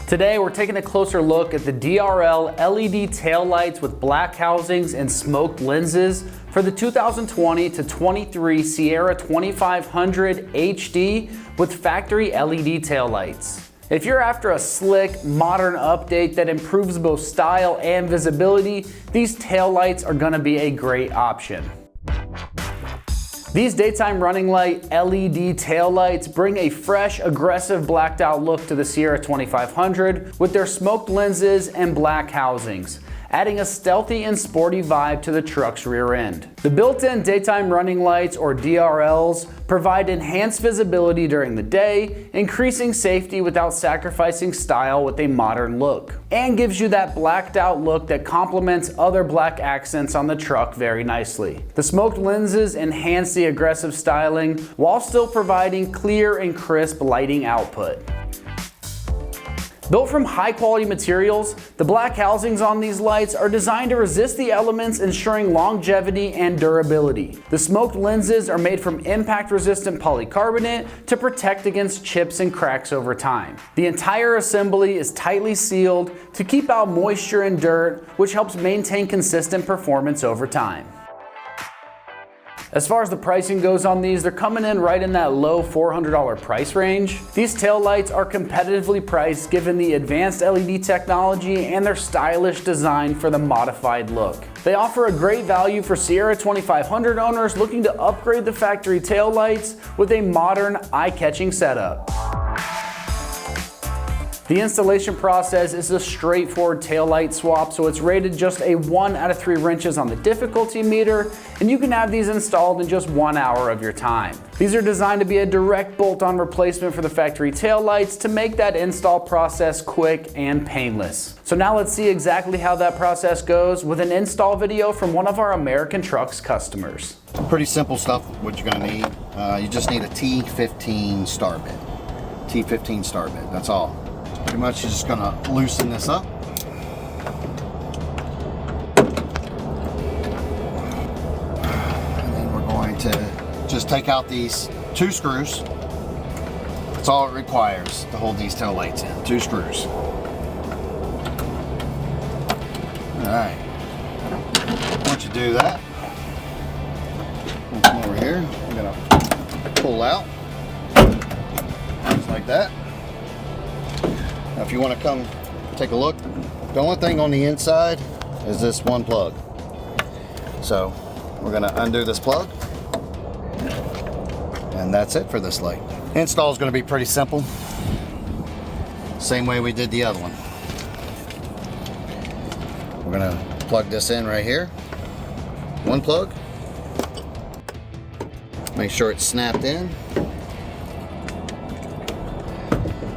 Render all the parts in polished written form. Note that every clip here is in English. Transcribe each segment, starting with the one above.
Today we're taking a closer look at the DRL LED tail lights with black housings and smoked lenses for the 2020 to 23 Sierra 2500 HD with factory LED tail lights. If you're after a slick, modern update that improves both style and visibility, these tail lights are going to be a great option. These daytime running light LED tail lights bring a fresh, aggressive blacked out look to the Sierra 2500 with their smoked lenses and black housings, adding a stealthy and sporty vibe to the truck's rear end. The built-in daytime running lights, or DRLs, provide enhanced visibility during the day, increasing safety without sacrificing style with a modern look, and gives you that blacked out look that complements other black accents on the truck very nicely. The smoked lenses enhance the aggressive styling while still providing clear and crisp lighting output. Built from high quality materials, the black housings on these lights are designed to resist the elements, ensuring longevity and durability. The smoked lenses are made from impact resistant polycarbonate to protect against chips and cracks over time. The entire assembly is tightly sealed to keep out moisture and dirt, which helps maintain consistent performance over time. As far as the pricing goes on these, they're coming in right in that low $400 price range. These tail lights are competitively priced given the advanced LED technology and their stylish design for the modified look. They offer a great value for Sierra 2500 owners looking to upgrade the factory tail lights with a modern, eye-catching setup. The installation process is a straightforward taillight swap, so it's rated just a 1 out of 3 wrenches on the difficulty meter, and you can have these installed in just 1 hour of your time. These are designed to be a direct bolt-on replacement for the factory taillights to make that install process quick and painless. So now let's see exactly how that process goes with an install video from one of our AmericanTrucks customers. Pretty simple stuff, what you're gonna need. You just need a T15 star bit. T15 star bit, that's all. Pretty much you're just gonna loosen this up. And then we're going to just take out these 2 screws. That's all it requires to hold these tail lights in, 2 screws. All right, once you do that, we'll come over here, I'm gonna pull out, just like that. Now if you want to come take a look, the only thing on the inside is this one plug. So we're going to undo this plug, and that's it for this light. Install is going to be pretty simple, same way we did the other one. We're going to plug this in right here, one plug, make sure it's snapped in.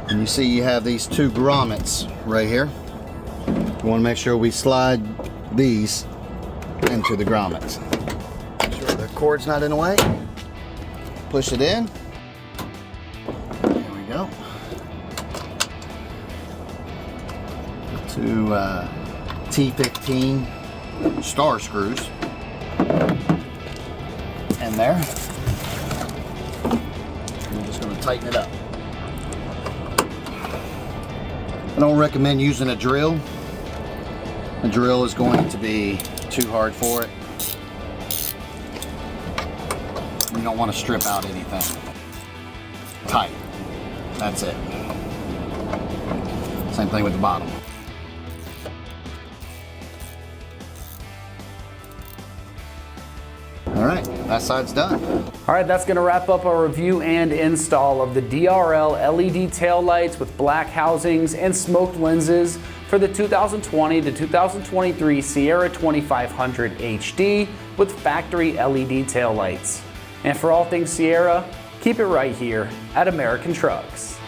And you see you have these 2 grommets right here. You want to make sure we slide these into the grommets. Make sure the cord's not in the way. Push it in. There we go. 2 T15 star screws in there. We're just going to tighten it up. I don't recommend using a drill. A drill is going to be too hard for it. You don't want to strip out anything. Tight. That's it. Same thing with the bottom. All right, that side's done. All right, that's gonna wrap up our review and install of the DRL LED tail lights with black housings and smoked lenses for the 2020 to 2023 Sierra 2500 HD with factory LED tail lights. And for all things Sierra, keep it right here at American Trucks.